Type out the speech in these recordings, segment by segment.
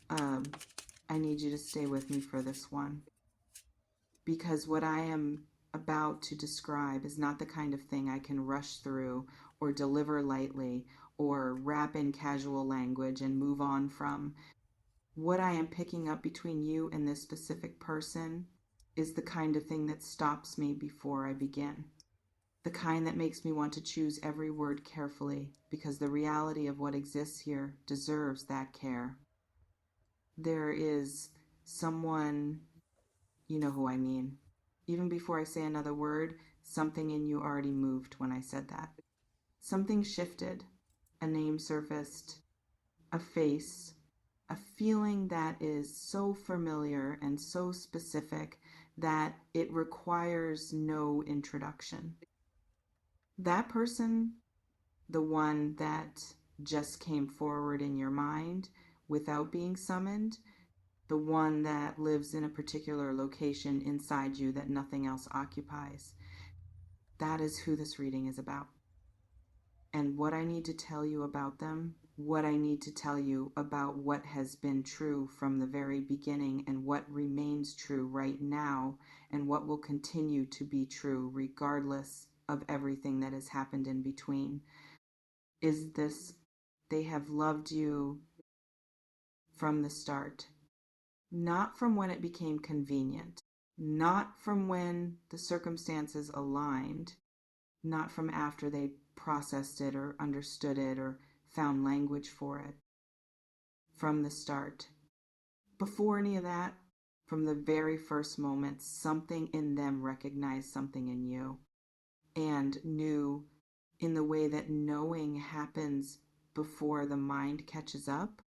I need you to stay with me for this one, because what I am about to describe is not the kind of thing I can rush through or deliver lightly or wrap in casual language and move on from. What I am picking up between you and this specific person is the kind of thing that stops me before I begin. The kind that makes me want to choose every word carefully, because the reality of what exists here deserves that care. There is someone, you know who I mean. Even before I say another word, something in you already moved when I said that. Something shifted, a name surfaced, a face, a feeling that is so familiar and so specific that it requires no introduction. That person, the one that just came forward in your mind without being summoned, the one that lives in a particular location inside you that nothing else occupies, that is who this reading is about. And what I need to tell you about them, what I need to tell you about what has been true from the very beginning and what remains true right now and what will continue to be true regardless of everything that has happened in between, is this: they have loved you from the start. Not from when it became convenient, not from when the circumstances aligned, not from after they processed it or understood it or found language for it. From the start. Before any of that, from the very first moment, something in them recognized something in you and knew, in the way that knowing happens before the mind catches up,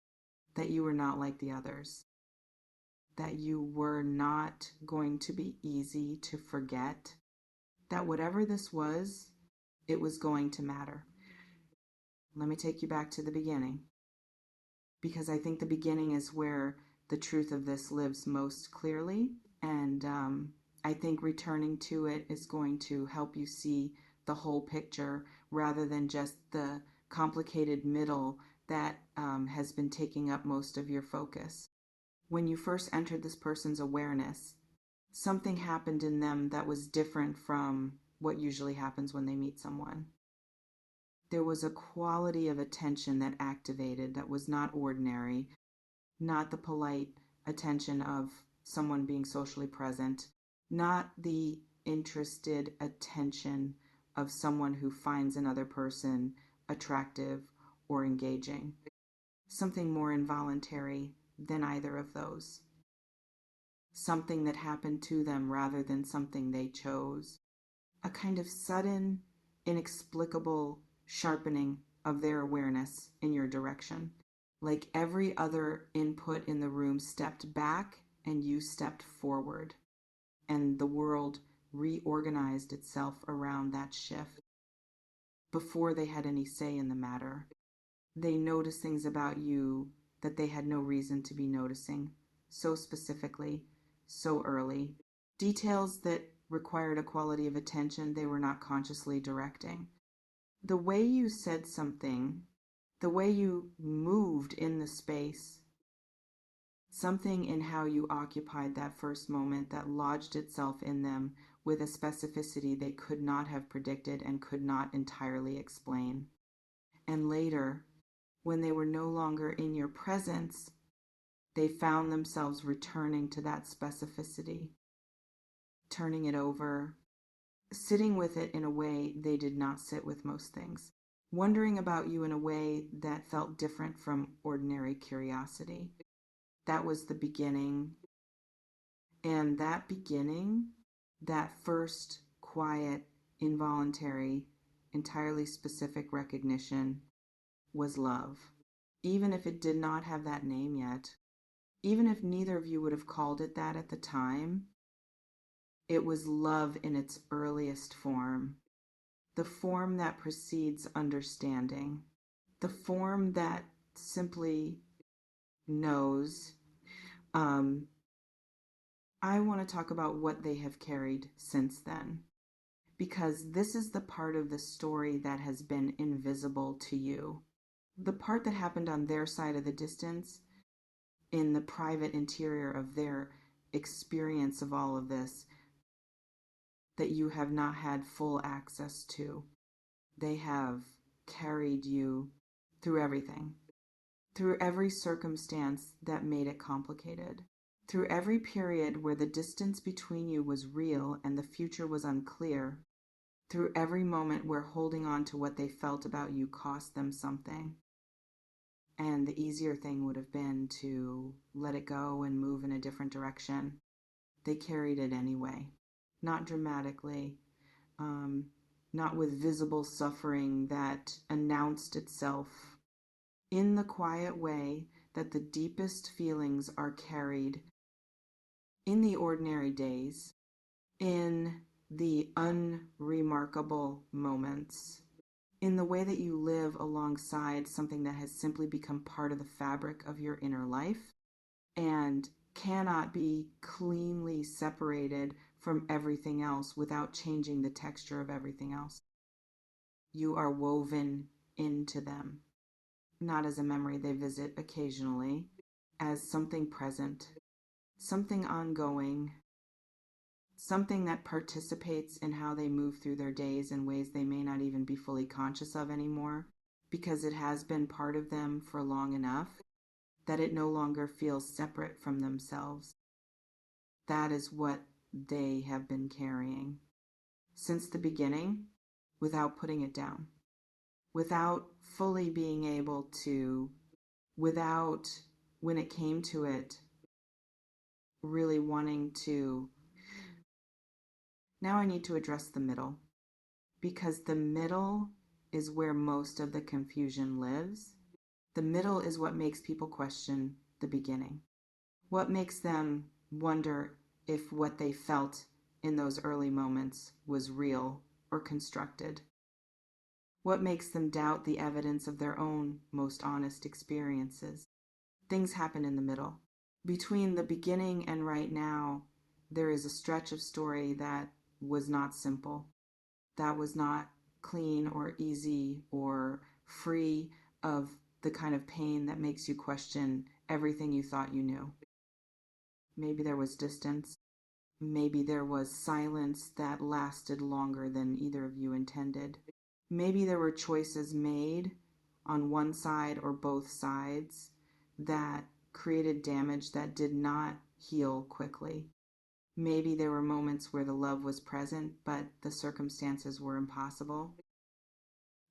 that you were not like the others. That you were not going to be easy to forget, that whatever this was, it was going to matter. Let me take you back to the beginning, because I think the beginning is where the truth of this lives most clearly, and I think returning to it is going to help you see the whole picture rather than just the complicated middle that has been taking up most of your focus. When you first entered this person's awareness, something happened in them that was different from what usually happens when they meet someone. There was a quality of attention that activated that was not ordinary, not the polite attention of someone being socially present, not the interested attention of someone who finds another person attractive or engaging. Something more involuntary than either of those. Something that happened to them rather than something they chose. A kind of sudden, inexplicable sharpening of their awareness in your direction. Like every other input in the room stepped back and you stepped forward. And the world reorganized itself around that shift. Before they had any say in the matter, they noticed things about you that they had no reason to be noticing, so specifically, so early. Details that required a quality of attention they were not consciously directing. The way you said something, the way you moved in the space, something in how you occupied that first moment that lodged itself in them with a specificity they could not have predicted and could not entirely explain. And later, when they were no longer in your presence, they found themselves returning to that specificity, turning it over, sitting with it in a way they did not sit with most things, wondering about you in a way that felt different from ordinary curiosity. That was the beginning. And that beginning, that first quiet, involuntary, entirely specific recognition was love. Even if it did not have that name yet, even if neither of you would have called it that at the time, it was love in its earliest form, the form that precedes understanding, the form that simply knows. I want to talk about what they have carried since then, because this is the part of the story that has been invisible to you. The part that happened on their side of the distance in the private interior of their experience of all of this that you have not had full access to. They have carried you through everything, through every circumstance that made it complicated, through every period where the distance between you was real and the future was unclear, through every moment where holding on to what they felt about you cost them something. And the easier thing would have been to let it go and move in a different direction. They carried it anyway, not dramatically, not with visible suffering that announced itself, in the quiet way that the deepest feelings are carried in the ordinary days, in the unremarkable moments, in the way that you live alongside something that has simply become part of the fabric of your inner life and cannot be cleanly separated from everything else without changing the texture of everything else. You are woven into them, not as a memory they visit occasionally, as something present, something ongoing, something that participates in how they move through their days in ways they may not even be fully conscious of anymore, because it has been part of them for long enough that it no longer feels separate from themselves. That is what they have been carrying since the beginning, without putting it down, without fully being able to, without, when it came to it, really wanting to. Now I need to address the middle, because the middle is where most of the confusion lives. The middle is what makes people question the beginning. What makes them wonder if what they felt in those early moments was real or constructed. What makes them doubt the evidence of their own most honest experiences. Things happen in the middle. Between the beginning and right now, there is a stretch of story that was not simple, that was not clean or easy or free of the kind of pain that makes you question everything you thought you knew. Maybe there was distance. Maybe there was silence that lasted longer than either of you intended. Maybe there were choices made on one side or both sides that created damage that did not heal quickly. Maybe there were moments where the love was present, but the circumstances were impossible.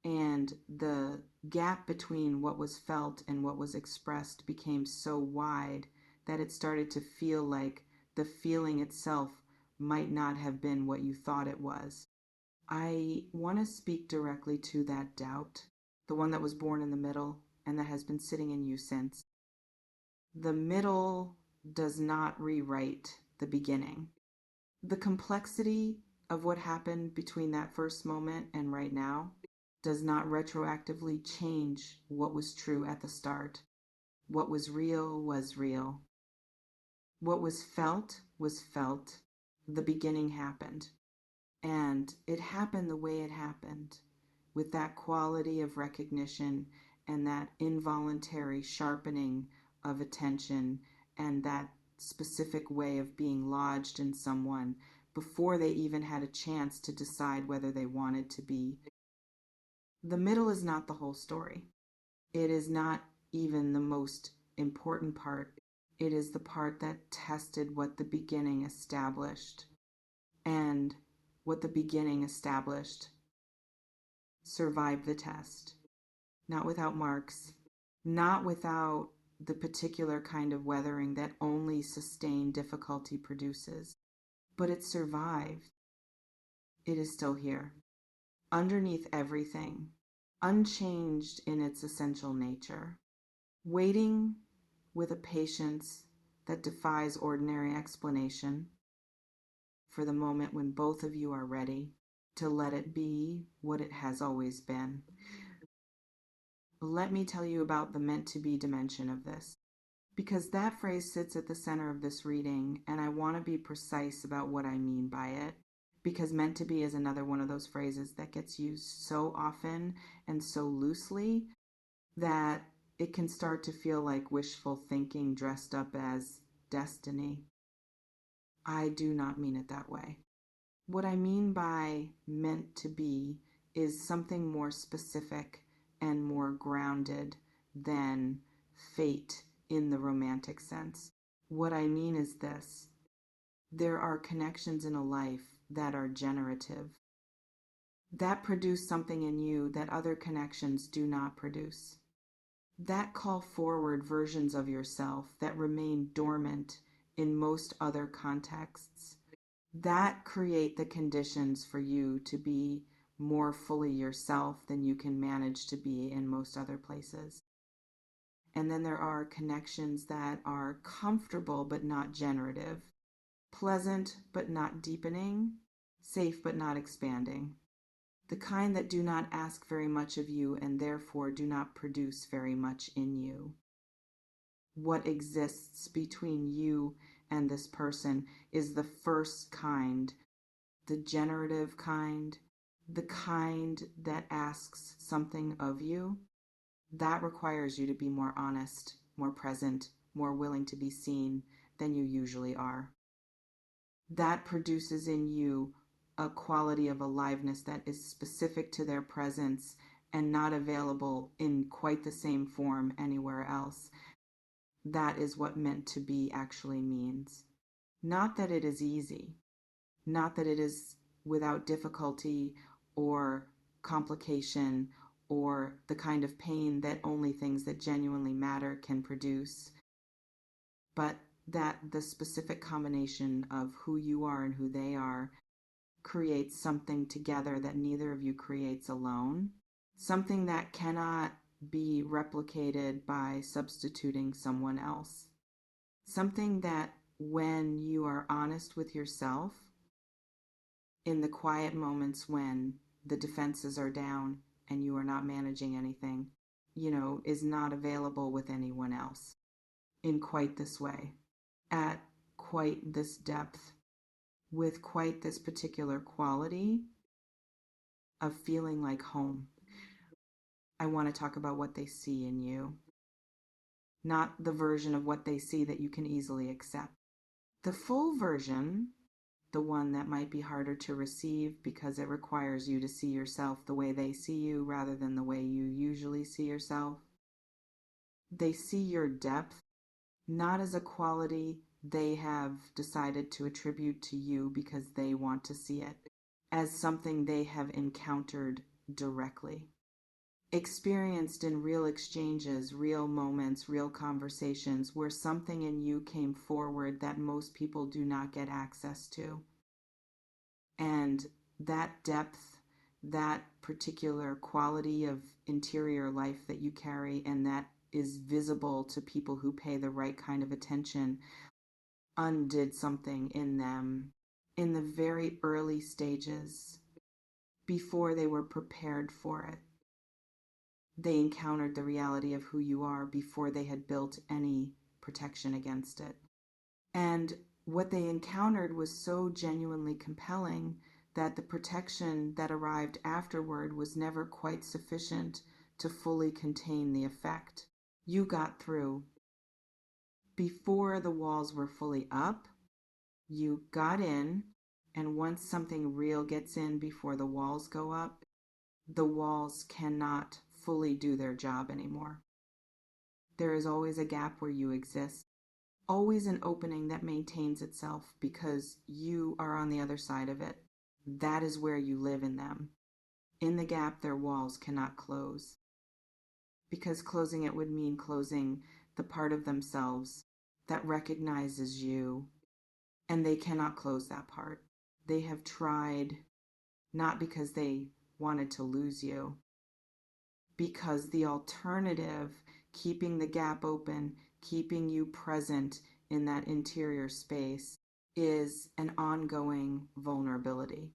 And the gap between what was felt and what was expressed became so wide that it started to feel like the feeling itself might not have been what you thought it was. I want to speak directly to that doubt, the one that was born in the middle and that has been sitting in you since. The middle does not rewrite the beginning. The complexity of what happened between that first moment and right now does not retroactively change what was true at the start. What was real was real. What was felt was felt. The beginning happened. And it happened the way it happened, with that quality of recognition and that involuntary sharpening of attention and that specific way of being lodged in someone before they even had a chance to decide whether they wanted to be. The middle is not the whole story. It is not even the most important part. It is the part that tested what the beginning established. And what the beginning established survived the test. Not without marks, not without the particular kind of weathering that only sustained difficulty produces, but it survived. It is still here, underneath everything, unchanged in its essential nature, waiting with a patience that defies ordinary explanation for the moment when both of you are ready to let it be what it has always been. Let me tell you about the meant to be dimension of this, because that phrase sits at the center of this reading, and I want to be precise about what I mean by it, because meant to be is another one of those phrases that gets used so often and so loosely that it can start to feel like wishful thinking dressed up as destiny. I do not mean it that way. What I mean by meant to be is something more specific and more grounded than fate in the romantic sense. What I mean is this: there are connections in a life that are generative, that produce something in you that other connections do not produce, that call forward versions of yourself that remain dormant in most other contexts, that create the conditions for you to be more fully yourself than you can manage to be in most other places. And then there are connections that are comfortable but not generative, pleasant but not deepening, safe but not expanding. The kind that do not ask very much of you and therefore do not produce very much in you. What exists between you and this person is the first kind, the generative kind, the kind that asks something of you. That requires you to be more honest, more present, more willing to be seen than you usually are. That produces in you a quality of aliveness that is specific to their presence and not available in quite the same form anywhere else. That is what meant to be actually means. Not that it is easy, not that it is without difficulty or complication or the kind of pain that only things that genuinely matter can produce, but that the specific combination of who you are and who they are creates something together that neither of you creates alone, something that cannot be replicated by substituting someone else, something that when you are honest with yourself, in the quiet moments when the defenses are down and you are not managing anything, is not available with anyone else in quite this way, at quite this depth, with quite this particular quality of feeling like home. I want to talk about what they see in you, not the version of what they see that you can easily accept. The full version, the one that might be harder to receive because it requires you to see yourself the way they see you rather than the way you usually see yourself. They see your depth not as a quality they have decided to attribute to you because they want to see it, as something they have encountered directly, experienced in real exchanges, real moments, real conversations where something in you came forward that most people do not get access to. And that depth, that particular quality of interior life that you carry and that is visible to people who pay the right kind of attention, undid something in them in the very early stages before they were prepared for it. They encountered the reality of who you are before they had built any protection against it. And what they encountered was so genuinely compelling that the protection that arrived afterward was never quite sufficient to fully contain the effect. You got through. Before the walls were fully up, you got in, and once something real gets in before the walls go up, the walls cannot fully do their job anymore. There is always a gap where you exist, always an opening that maintains itself because you are on the other side of it. That is where you live in them. In the gap, their walls cannot close, because closing it would mean closing the part of themselves that recognizes you, and they cannot close that part. They have tried, not because they wanted to lose you, because the alternative, keeping the gap open, keeping you present in that interior space, is an ongoing vulnerability.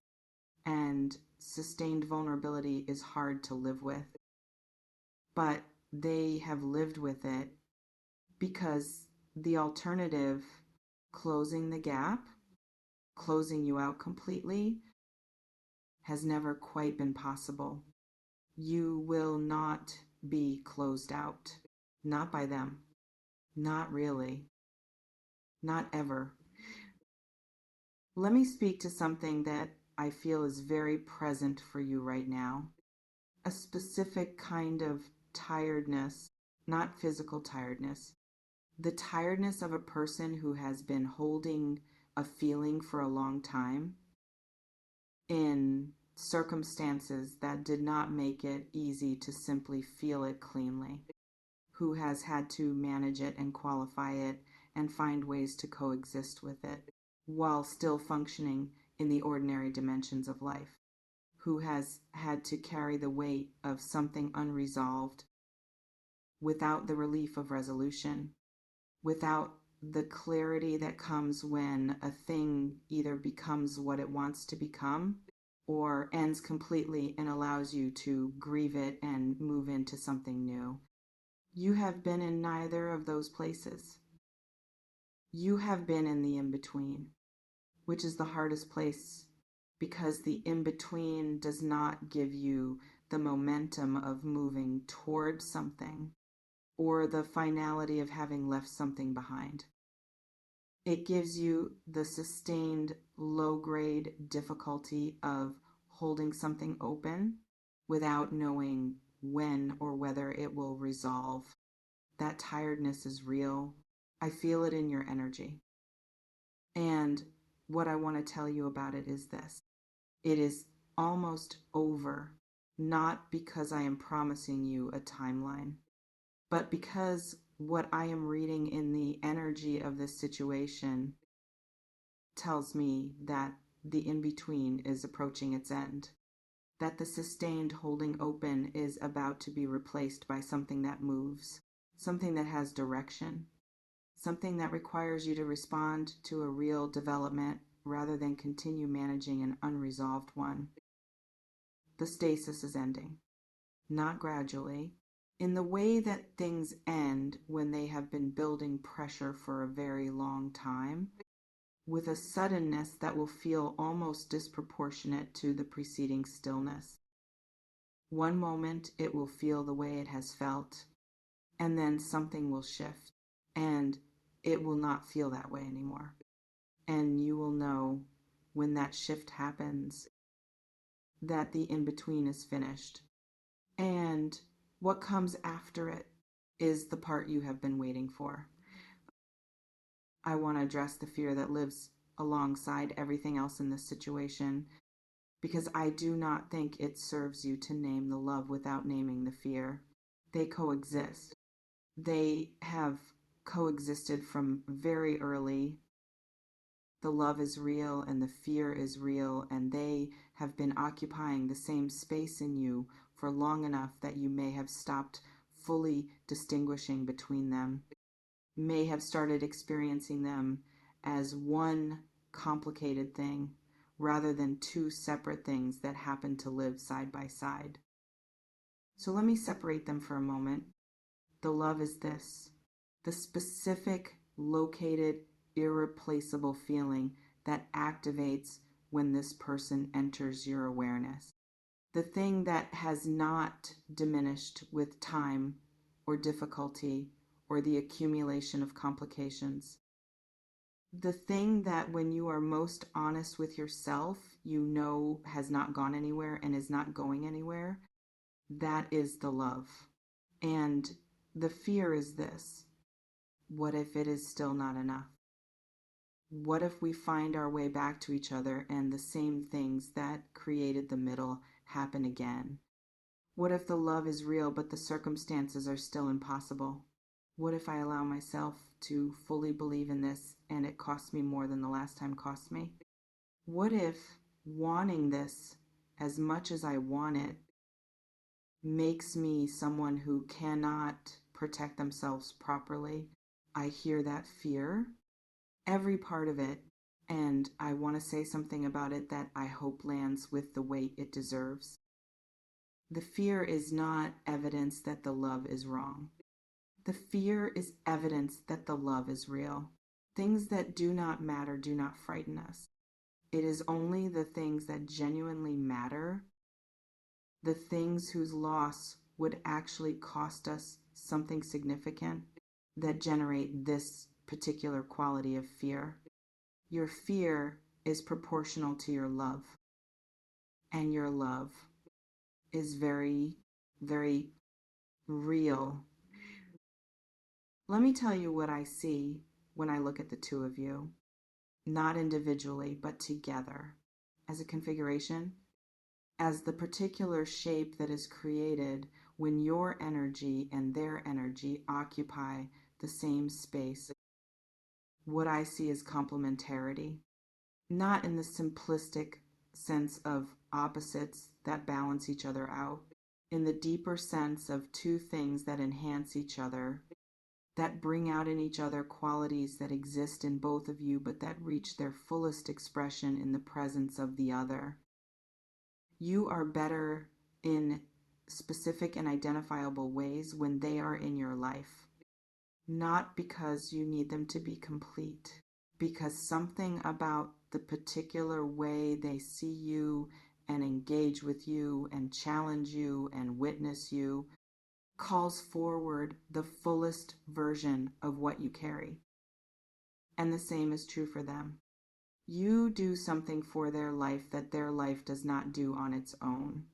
And sustained vulnerability is hard to live with. But they have lived with it because the alternative, closing the gap, closing you out completely, has never quite been possible. You will not be closed out. not by them, not really, not ever. Let me speak to something that I feel is very present for you right now. A specific kind of tiredness, not physical tiredness, the tiredness of a person who has been holding a feeling for a long time in circumstances that did not make it easy to simply feel it cleanly, who has had to manage it and qualify it and find ways to coexist with it while still functioning in the ordinary dimensions of life, who has had to carry the weight of something unresolved without the relief of resolution, without the clarity that comes when a thing either becomes what it wants to become or ends completely and allows you to grieve it and move into something new. You have been in neither of those places. You have been in the in-between, which is the hardest place because the in-between does not give you the momentum of moving towards something or the finality of having left something behind. It gives you the sustained low-grade difficulty of holding something open without knowing when or whether it will resolve. That tiredness is real. I feel it in your energy. And what I want to tell you about it is this. It is almost over, not because I am promising you a timeline, but because what I am reading in the energy of this situation tells me that the in-between is approaching its end, that the sustained holding open is about to be replaced by something that moves, something that has direction, something that requires you to respond to a real development rather than continue managing an unresolved one. The stasis is ending, not gradually, in the way that things end when they have been building pressure for a very long time, with a suddenness that will feel almost disproportionate to the preceding stillness. One moment it will feel the way it has felt, and then something will shift, and it will not feel that way anymore. And you will know when that shift happens that the in-between is finished. And what comes after it is the part you have been waiting for. I want to address the fear that lives alongside everything else in this situation because I do not think it serves you to name the love without naming the fear. They coexist. They have coexisted from very early. The love is real and the fear is real, and they have been occupying the same space in you for long enough that you may have stopped fully distinguishing between them, may have started experiencing them as one complicated thing rather than two separate things that happen to live side by side. So let me separate them for a moment. The love is this, the specific, located, irreplaceable feeling that activates when this person enters your awareness. The thing that has not diminished with time or difficulty or the accumulation of complications. The thing that when you are most honest with yourself, you know has not gone anywhere and is not going anywhere, that is the love. And the fear is this. What if it is still not enough? What if we find our way back to each other and the same things that created the middle happen again? What if the love is real but the circumstances are still impossible? What if I allow myself to fully believe in this and it costs me more than the last time cost me? What if wanting this as much as I want it makes me someone who cannot protect themselves properly? I hear that fear, every part of it, and I want to say something about it that I hope lands with the weight it deserves. The fear is not evidence that the love is wrong. The fear is evidence that the love is real. Things that do not matter do not frighten us. It is only the things that genuinely matter, the things whose loss would actually cost us something significant that generate this particular quality of fear. Your fear is proportional to your love, and your love is very, very real. Let me tell you what I see when I look at the two of you, not individually, but together as a configuration, as the particular shape that is created when your energy and their energy occupy the same space. What I see is complementarity, not in the simplistic sense of opposites that balance each other out, in the deeper sense of two things that enhance each other, that bring out in each other qualities that exist in both of you, but that reach their fullest expression in the presence of the other. You are better in specific and identifiable ways when they are in your life, not because you need them to be complete, because something about the particular way they see you and engage with you and challenge you and witness you calls forward the fullest version of what you carry. And the same is true for them. You do something for their life that their life does not do on its own.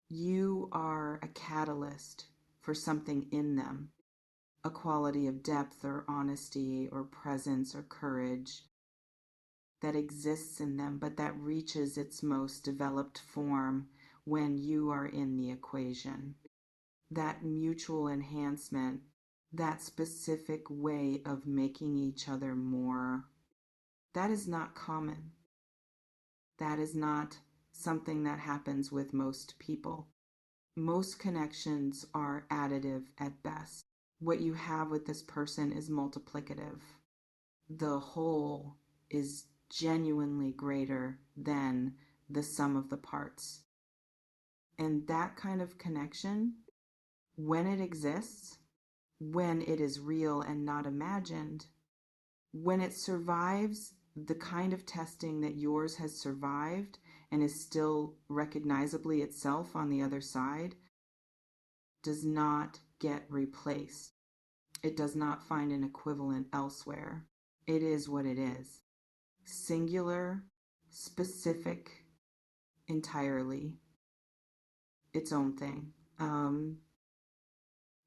You are a catalyst for something in them, a quality of depth or honesty or presence or courage that exists in them, but that reaches its most developed form when you are in the equation. That mutual enhancement, that specific way of making each other more, that is not common. That is not something that happens with most people. Most connections are additive at best. What you have with this person is multiplicative. The whole is genuinely greater than the sum of the parts. And that kind of connection, when it exists, when it is real and not imagined, when it survives the kind of testing that yours has survived and is still recognizably itself on the other side, does not get replaced. It does not find an equivalent elsewhere. It is what it is. Singular, specific, entirely its own thing.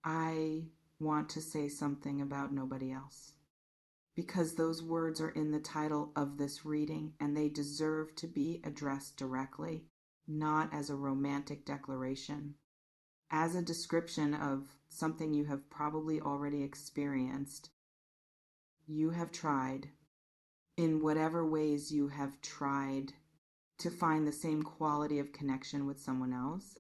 I want to say something about nobody else, because those words are in the title of this reading and they deserve to be addressed directly, not as a romantic declaration, as a description of something you have probably already experienced. You have tried, in whatever ways you have tried, to find the same quality of connection with someone else,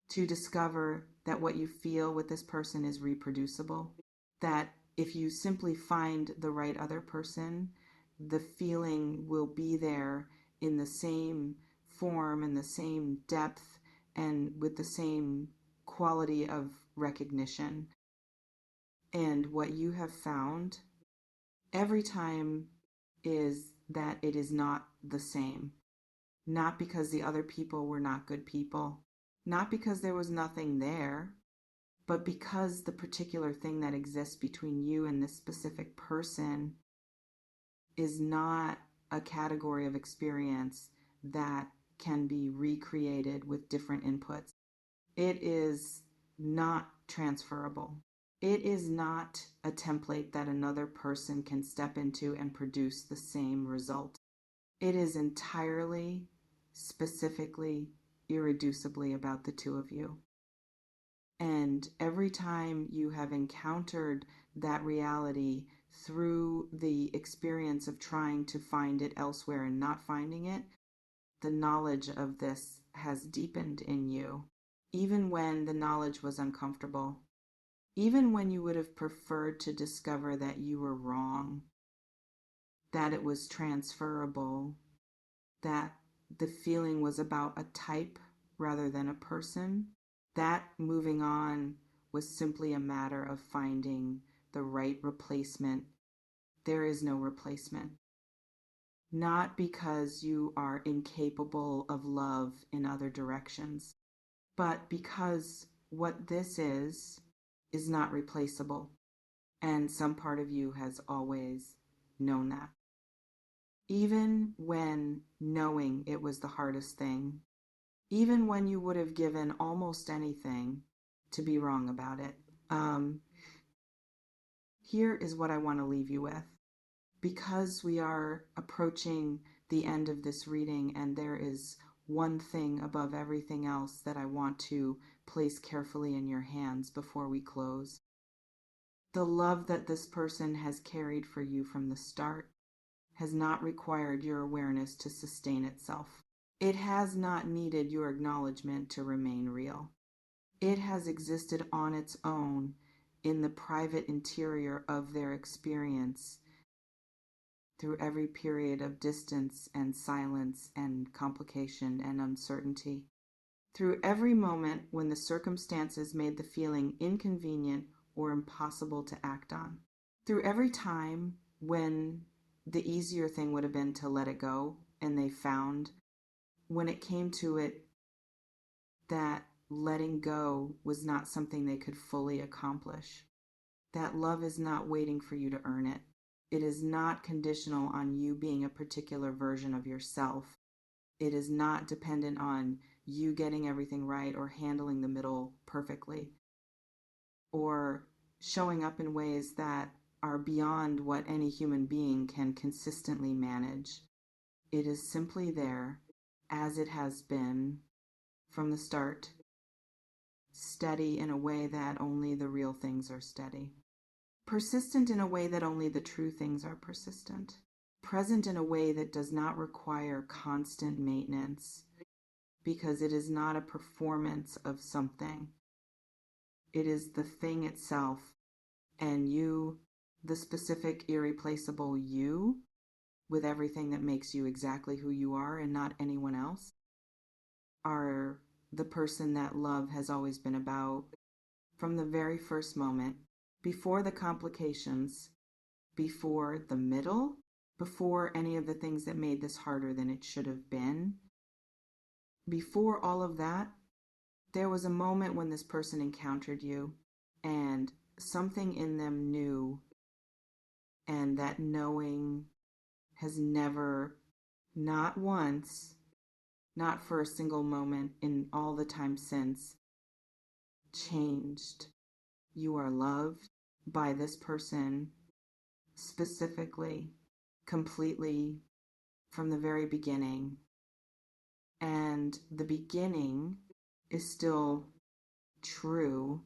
to discover that what you feel with this person is reproducible, that if you simply find the right other person, the feeling will be there in the same form and the same depth and with the same quality of recognition. And what you have found every time is that it is not the same. Not because the other people were not good people, not because there was nothing there, but because the particular thing that exists between you and this specific person is not a category of experience that can be recreated with different inputs. It is not transferable. It is not a template that another person can step into and produce the same result. It is entirely, specifically, irreducibly about the two of you. And every time you have encountered that reality through the experience of trying to find it elsewhere and not finding it, the knowledge of this has deepened in you, even when the knowledge was uncomfortable, even when you would have preferred to discover that you were wrong, that it was transferable, that the feeling was about a type rather than a person. That moving on was simply a matter of finding the right replacement. There is no replacement. Not because you are incapable of love in other directions, but because what this is is not replaceable. And some part of you has always known that. Even when knowing it was the hardest thing, even when you would have given almost anything to be wrong about it. Here is what I want to leave you with. Because we are approaching the end of this reading, and there is one thing above everything else that I want to place carefully in your hands before we close. The love that this person has carried for you from the start has not required your awareness to sustain itself. It has not needed your acknowledgement to remain real. It has existed on its own in the private interior of their experience through every period of distance and silence and complication and uncertainty. Through every moment when the circumstances made the feeling inconvenient or impossible to act on. Through every time when the easier thing would have been to let it go, and they found, when it came to it, that letting go was not something they could fully accomplish. That love is not waiting for you to earn it. It is not conditional on you being a particular version of yourself. It is not dependent on you getting everything right or handling the middle perfectly or showing up in ways that are beyond what any human being can consistently manage. It is simply there, as it has been from the start, steady in a way that only the real things are steady. Persistent in a way that only the true things are persistent. Present in a way that does not require constant maintenance, because it is not a performance of something. It is the thing itself, and you, the specific, irreplaceable you, with everything that makes you exactly who you are and not anyone else, are the person that love has always been about from the very first moment. Before the complications, before the middle, before any of the things that made this harder than it should have been. Before all of that, there was a moment when this person encountered you and something in them knew, and that knowing has never, not once, not for a single moment in all the time since, changed. You are loved by this person specifically, completely, from the very beginning. And the beginning is still true